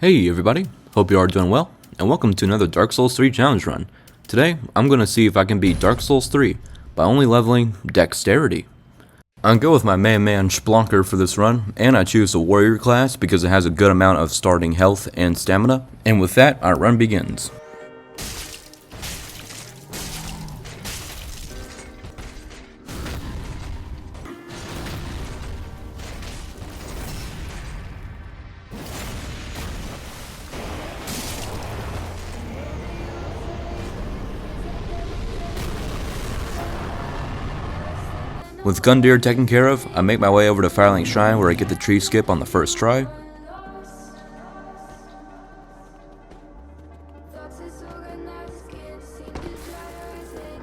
Hey everybody, hope you are doing well, and welcome to another Dark Souls 3 challenge run. Today, I'm going to see if I can beat Dark Souls 3 by only leveling Dexterity. I'll go with my main man Splonker for this run, and I choose the Warrior class because it has a good amount of starting health and stamina, and with that, our run begins. With Gundyr taken care of, I make my way over to Firelink Shrine where I get the tree skip on the first try.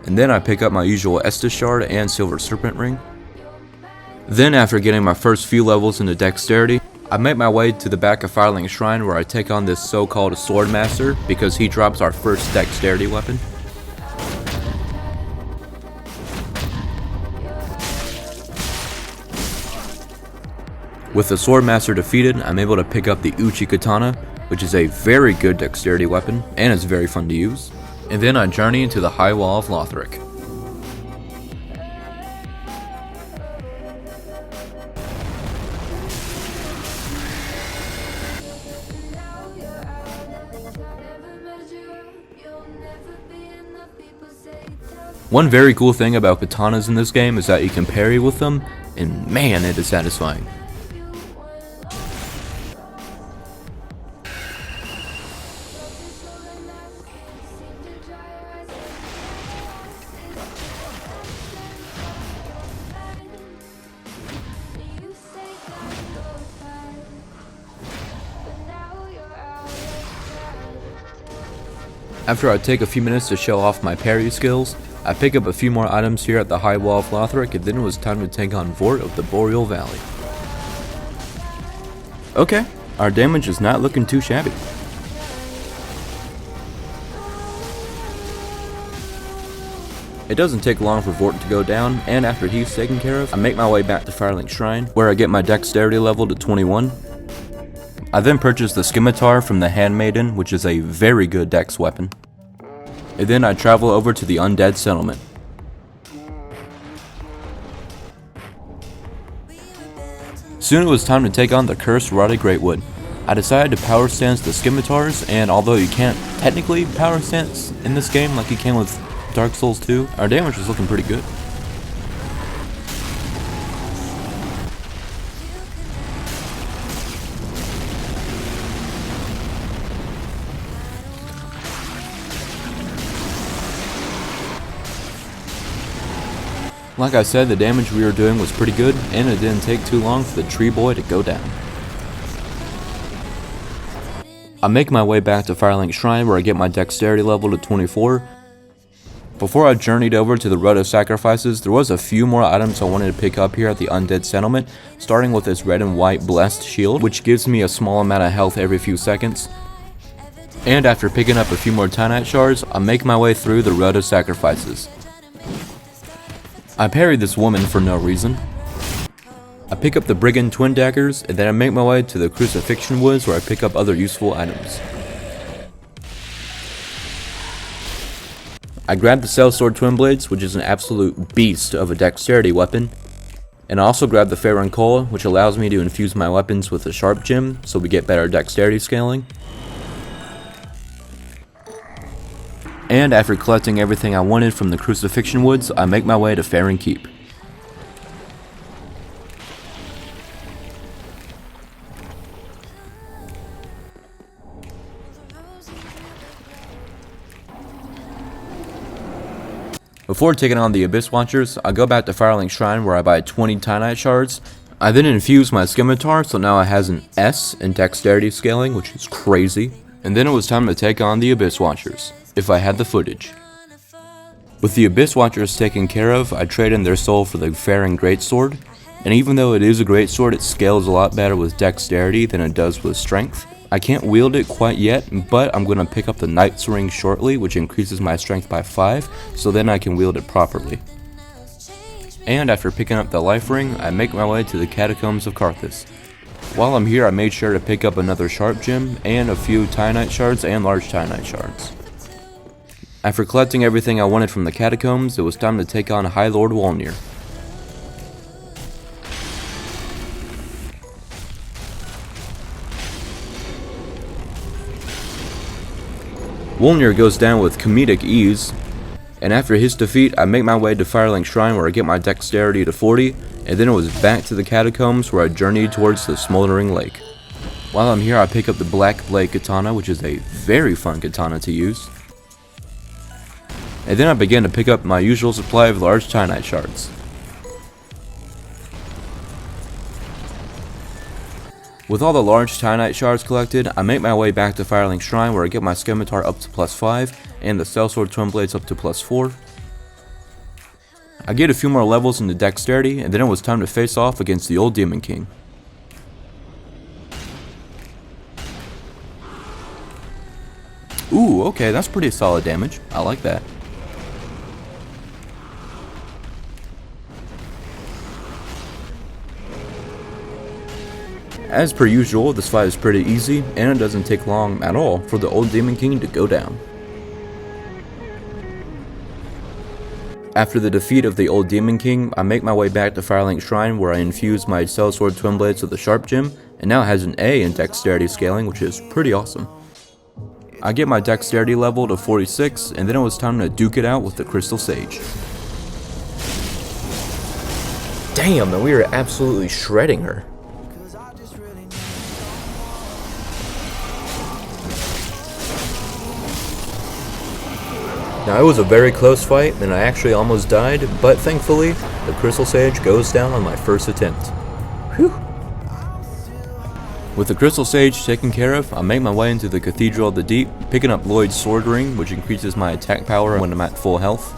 And then I pick up my usual Estus Shard and Silver Serpent Ring. Then after getting my first few levels into Dexterity, I make my way to the back of Firelink Shrine where I take on this so-called Sword Master because he drops our first Dexterity weapon. With the Sword Master defeated, I'm able to pick up the Uchi Katana, which is a very good dexterity weapon, and it's very fun to use. And then I journey into the High Wall of Lothric. One very cool thing about katanas in this game is that you can parry with them, and man, it is satisfying. After I take a few minutes to show off my parry skills, I pick up a few more items here at the High Wall of Lothric, and then it was time to take on Vort of the Boreal Valley. Okay, our damage is not looking too shabby. It doesn't take long for Vort to go down, and after he's taken care of, I make my way back to Firelink Shrine, where I get my Dexterity level to 21. I then purchase the Scimitar from the Handmaiden, which is a very good dex weapon. And then I travel over to the Undead Settlement. Soon it was time to take on the Cursed Rotted Greatwood. I decided to power stance the Scimitars, and although you can't technically power stance in this game like you can with Dark Souls 2, our damage was looking pretty good. Like I said, the damage we were doing was pretty good, and it didn't take too long for the tree boy to go down. I make my way back to Firelink Shrine where I get my Dexterity level to 24. Before I journeyed over to the Road of Sacrifices, there was a few more items I wanted to pick up here at the Undead Settlement, starting with this red and white Blessed Shield, which gives me a small amount of health every few seconds. And after picking up a few more Titanite Shards, I make my way through the Road of Sacrifices. I parry this woman for no reason. I pick up the Brigand Twin Daggers, and then I make my way to the Crucifixion Woods where I pick up other useful items. I grab the Sellsword Twin Blades, which is an absolute beast of a dexterity weapon. And I also grab the Faron Coal, which allows me to infuse my weapons with a Sharp Gem, so we get better dexterity scaling. And after collecting everything I wanted from the Crucifixion Woods, I make my way to Faron Keep. Before taking on the Abyss Watchers, I go back to Firelink Shrine where I buy 20 Titanite Shards. I then infuse my Scimitar, so now it has an S in dexterity scaling, which is crazy. And then it was time to take on the Abyss Watchers, if I had the footage. With the Abyss Watchers taken care of, I trade in their soul for the Faron Greatsword, and even though it is a greatsword, it scales a lot better with dexterity than it does with strength. I can't wield it quite yet, but I'm going to pick up the Knight's Ring shortly, which increases my strength by 5, so then I can wield it properly. And after picking up the Life Ring, I make my way to the Catacombs of Carthus. While I'm here, I made sure to pick up another sharp gem and a few Titanite shards and large Titanite shards. After collecting everything I wanted from the catacombs, it was time to take on High Lord Wolnir. Wolnir goes down with comedic ease, and after his defeat, I make my way to Firelink Shrine where I get my dexterity to 40, and then it was back to the catacombs where I journeyed towards the smoldering lake. While I'm here, I pick up the Black Blade Katana, which is a very fun katana to use. And then I begin to pick up my usual supply of large Titanite shards. With all the large Titanite shards collected, I make my way back to Firelink Shrine where I get my Scimitar up to +5 and the Sellsword Twin Blades up to +4. I get a few more levels into dexterity, and then it was time to face off against the old Demon King. Ooh, okay, that's pretty solid damage. I like that. As per usual, this fight is pretty easy, and it doesn't take long at all for the old Demon King to go down. After the defeat of the old Demon King, I make my way back to Firelink Shrine where I infuse my Sellsword Twin Blades with the Sharp Gem, and now it has an A in dexterity scaling, which is pretty awesome. I get my dexterity level to 46, and then it was time to duke it out with the Crystal Sage. Damn, man, we were absolutely shredding her. Now, it was a very close fight, and I actually almost died, but thankfully, the Crystal Sage goes down on my first attempt. Whew. With the Crystal Sage taken care of, I make my way into the Cathedral of the Deep, picking up Lloyd's Sword Ring, which increases my attack power when I'm at full health.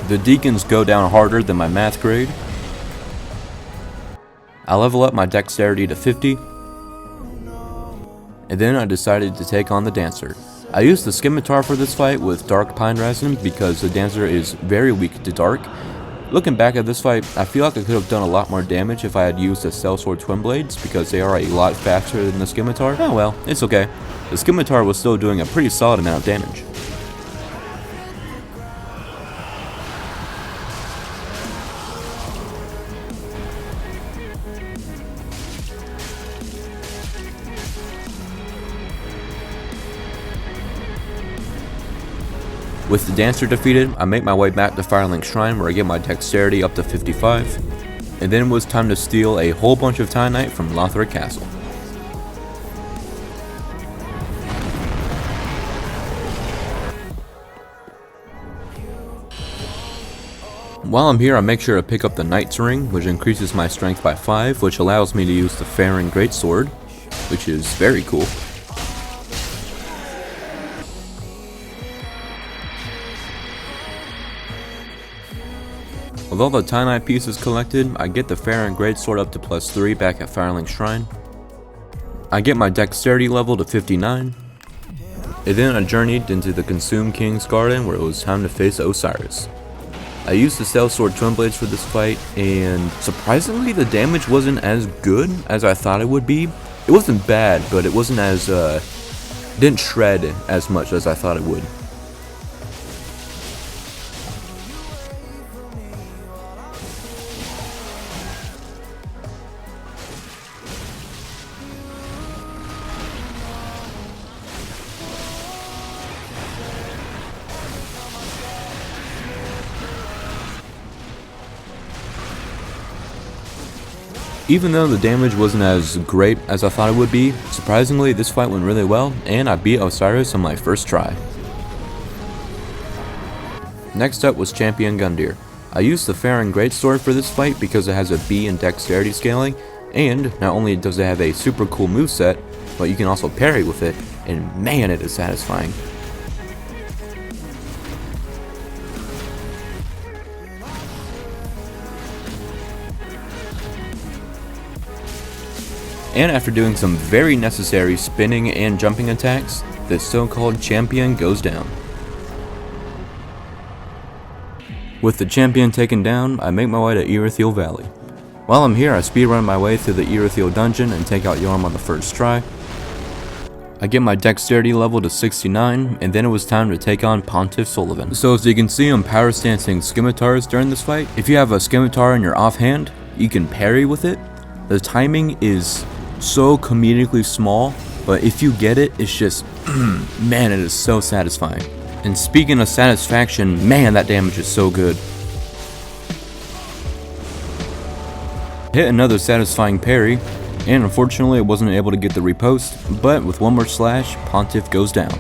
The Deacons go down harder than my math grade. I level up my dexterity to 50. And then I decided to take on the Dancer. I used the Scimitar for this fight with Dark Pine Resin because the Dancer is very weak to Dark. Looking back at this fight, I feel like I could have done a lot more damage if I had used the Sellsword Twin Blades because they are a lot faster than the Scimitar. Oh well, it's okay. The Scimitar was still doing a pretty solid amount of damage. With the Dancer defeated, I make my way back to Firelink Shrine where I get my dexterity up to 55, and then it was time to steal a whole bunch of Titanite from Lothric Castle. While I'm here, I make sure to pick up the Knight's Ring, which increases my strength by 5, which allows me to use the Farron Greatsword, which is very cool. With all the Titanite pieces collected, I get the Farron Greatsword up to +3 back at Firelink Shrine. I get my dexterity level to 59. And then I journeyed into the Consumed King's Garden where it was time to face Osiris. I used the Sellsword Twin Blades for this fight, and surprisingly the damage wasn't as good as I thought it would be. It wasn't bad, but it wasn't as, didn't shred as much as I thought it would. Even though the damage wasn't as great as I thought it would be, surprisingly this fight went really well, and I beat Osiris on my first try. Next up was Champion Gundyr. I used the Farron Greatsword for this fight because it has a B in dexterity scaling, and not only does it have a super cool moveset, but you can also parry with it, and man, it is satisfying. And after doing some very necessary spinning and jumping attacks, the so-called champion goes down. With the champion taken down, I make my way to Erethiel Valley. While I'm here, I speedrun my way through the Erethiel dungeon and take out Yarm on the first try. I get my dexterity level to 69, and then it was time to take on Pontiff Sullivan. So as you can see, I'm power stancing scimitars during this fight. If you have a scimitar in your offhand, you can parry with it. The timing is so comedically small, but if you get it, it's just, man, it is so satisfying. And speaking of satisfaction, man, that damage is so good. Hit another satisfying parry, and unfortunately I wasn't able to get the repost, but with one more slash, Pontiff goes down.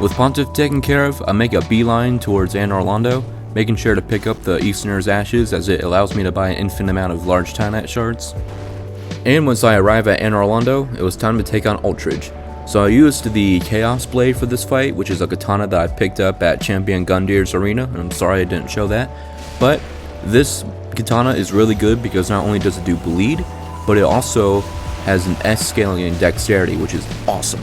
With Pontiff taken care of, I make a beeline towards Anne Orlando, making sure to pick up the Easterner's Ashes as it allows me to buy an infinite amount of large Tynite shards. And once I arrive at Anne Orlando, it was time to take on Ultridge. So I used the Chaos Blade for this fight, which is a katana that I picked up at Champion Gundir's Arena, and I'm sorry I didn't show that. But this katana is really good because not only does it do bleed, but it also has an S scaling in dexterity, which is awesome.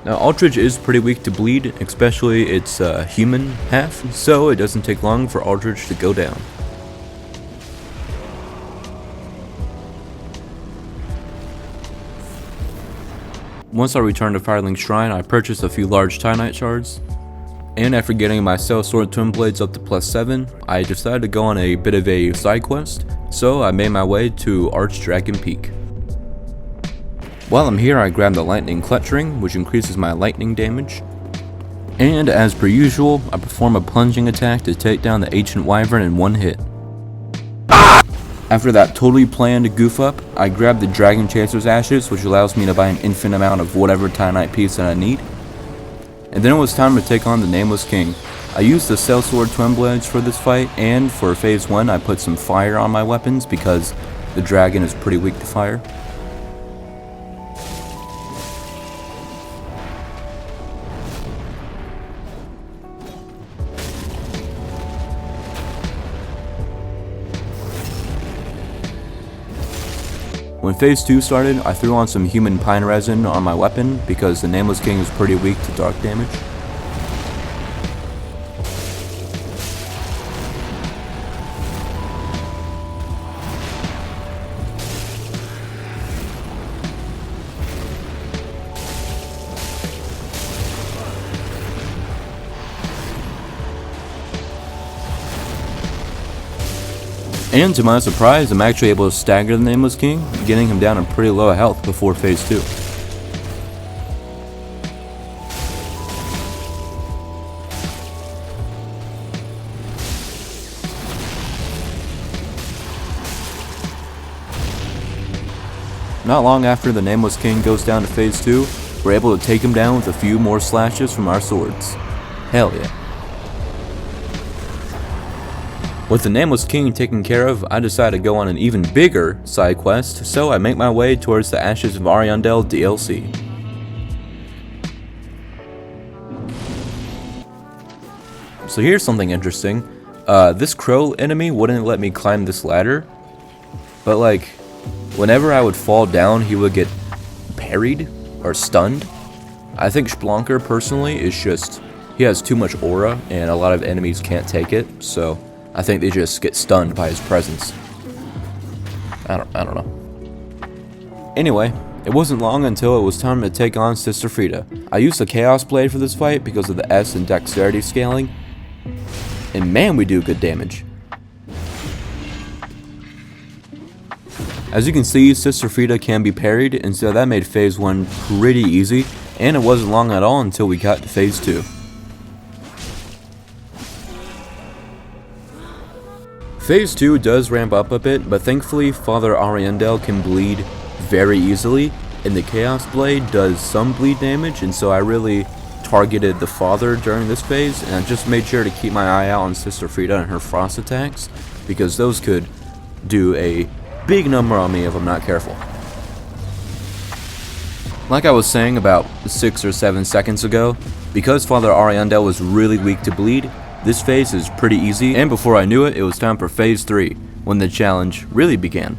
Now, Ultridge is pretty weak to bleed, especially its human half, so it doesn't take long for Ultridge to go down. Once I returned to Firelink Shrine, I purchased a few large Tynite shards, and after getting my Sellsword Twin Blades up to +7, I decided to go on a bit of a side quest, so I made my way to Archdragon Peak. While I'm here, I grab the Lightning Clutch Ring, which increases my lightning damage. And as per usual, I perform a plunging attack to take down the Ancient Wyvern in one hit. After that totally planned goof up, I grab the Dragon Chaser's Ashes, which allows me to buy an infinite amount of whatever Tynite piece that I need. And then it was time to take on the Nameless King. I used the Sellsword Twin Blades for this fight, and for phase 1 I put some fire on my weapons because the dragon is pretty weak to fire. When phase 2 started, I threw on some human pine resin on my weapon because the Nameless King is pretty weak to dark damage. And to my surprise, I'm actually able to stagger the Nameless King, getting him down in pretty low health before phase 2. Not long after the Nameless King goes down to phase 2, we're able to take him down with a few more slashes from our swords. Hell yeah. With the Nameless King taken care of, I decide to go on an even bigger side quest, so I make my way towards the Ashes of Ariandel DLC. So here's something interesting. This crow enemy wouldn't let me climb this ladder, but like, whenever I would fall down, he would get parried or stunned. I think Splonker personally is just, he has too much aura and a lot of enemies can't take it, so I think they just get stunned by his presence. I don't know. Anyway, it wasn't long until it was time to take on Sister Frida. I used the Chaos Blade for this fight because of the S and dexterity scaling, and man, we do good damage. As you can see, Sister Frida can be parried, and so that made phase 1 pretty easy, and it wasn't long at all until we got to phase 2. Phase 2 does ramp up a bit, but thankfully Father Ariandel can bleed very easily, and the Chaos Blade does some bleed damage, and so I really targeted the Father during this phase, and I just made sure to keep my eye out on Sister Frida and her frost attacks, because those could do a big number on me if I'm not careful. Like I was saying about 6 or 7 seconds ago, because Father Ariandel was really weak to bleed, this phase is pretty easy, and before I knew it, it was time for phase 3. when the challenge really began.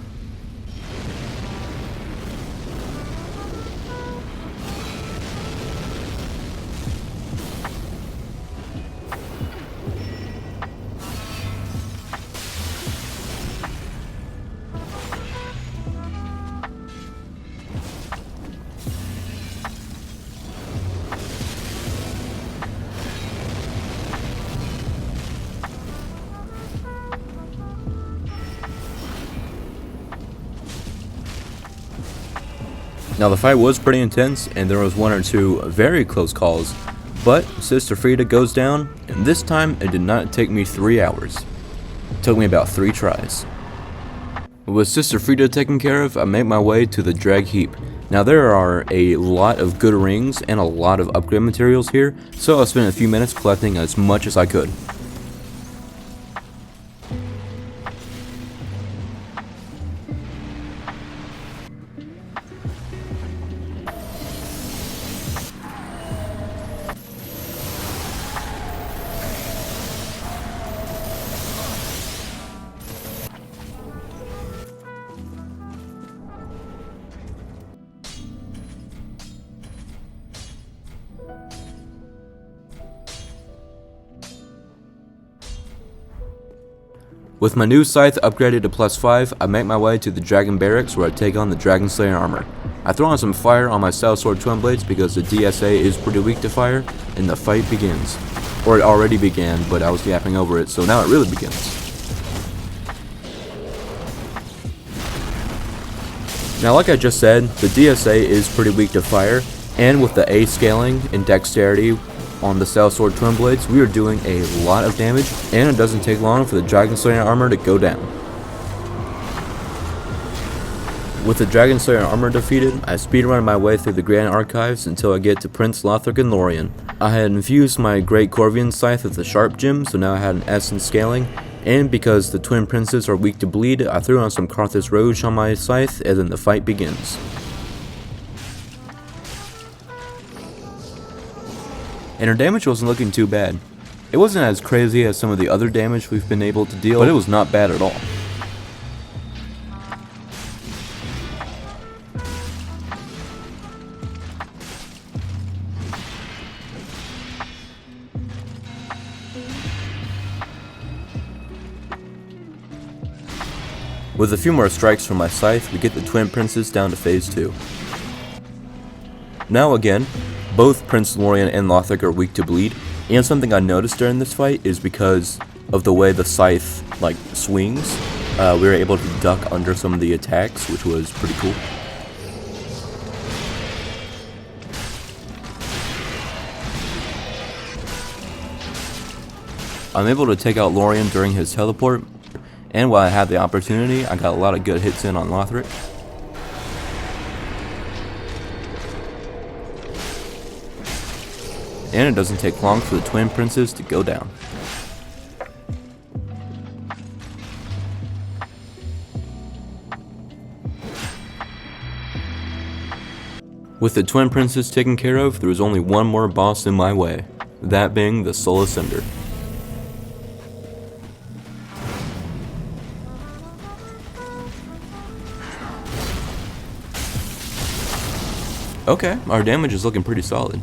Now the fight was pretty intense, and there was one or two very close calls, but Sister Frida goes down, and this time it did not take me 3 hours. It took me about 3 tries. With Sister Frida taken care of, I make my way to the drag heap. Now there are a lot of good rings and a lot of upgrade materials here, so I spent a few minutes collecting as much as I could. With my new scythe upgraded to +5, I make my way to the Dragon Barracks where I take on the Dragon Slayer armor. I throw on some fire on my Steel Sword Twin Blades because the DSA is pretty weak to fire, and the fight begins. Or it already began, but I was yapping over it, so now it really begins. Now like I just said, the DSA is pretty weak to fire, and with the A scaling and dexterity on the Steel Sword Twin Blades, we are doing a lot of damage, and it doesn't take long for the Dragon Slayer armor to go down. With the Dragon Slayer armor defeated, I speedrun my way through the Grand Archives until I get to Prince Lothric and Lorien. I had infused my Great Corvian Scythe with the Sharp Gem, so now I had an S in scaling, and because the Twin Princes are weak to bleed, I threw on some Karthus Rouge on my scythe, and then the fight begins. And her damage wasn't looking too bad. It wasn't as crazy as some of the other damage we've been able to deal, but it was not bad at all. With a few more strikes from my scythe, we get the Twin Princes down to phase 2. Now again, both Prince Lorien and Lothric are weak to bleed, and something I noticed during this fight is because of the way the scythe swings, we were able to duck under some of the attacks, which was pretty cool. I'm able to take out Lorien during his teleport, and while I had the opportunity, I got a lot of good hits in on Lothric. And it doesn't take long for the Twin Princes to go down. With the Twin Princes taken care of, there was only one more boss in my way, that being the Soul Ascender. Okay, our damage is looking pretty solid.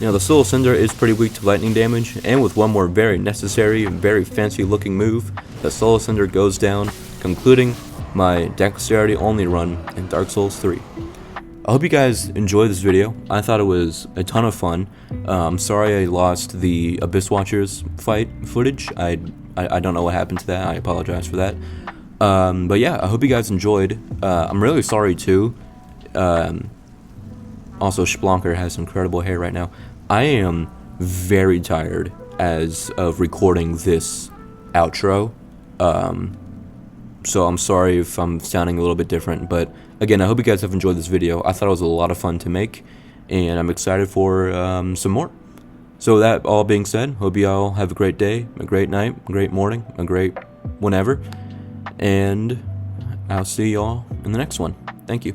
Now the Soul Ascender is pretty weak to lightning damage, and with one more very necessary and very fancy looking move, the Soul Ascender goes down, concluding my dexterity only run in Dark Souls 3. I hope you guys enjoyed this video. I thought it was a ton of fun. I'm sorry I lost the Abyss Watchers fight footage. I don't know what happened to that. I apologize for that. But yeah, I hope you guys enjoyed. I'm really sorry too. Also, Splonker has incredible hair right now. I am very tired as of recording this outro. so I'm sorry if I'm sounding a little bit different, but again, I hope you guys have enjoyed this video. I thought it was a lot of fun to make, and I'm excited for some more. So that all being said, hope you all have a great day, a great night, a great morning, a great whenever, and I'll see y'all in the next one. Thank you.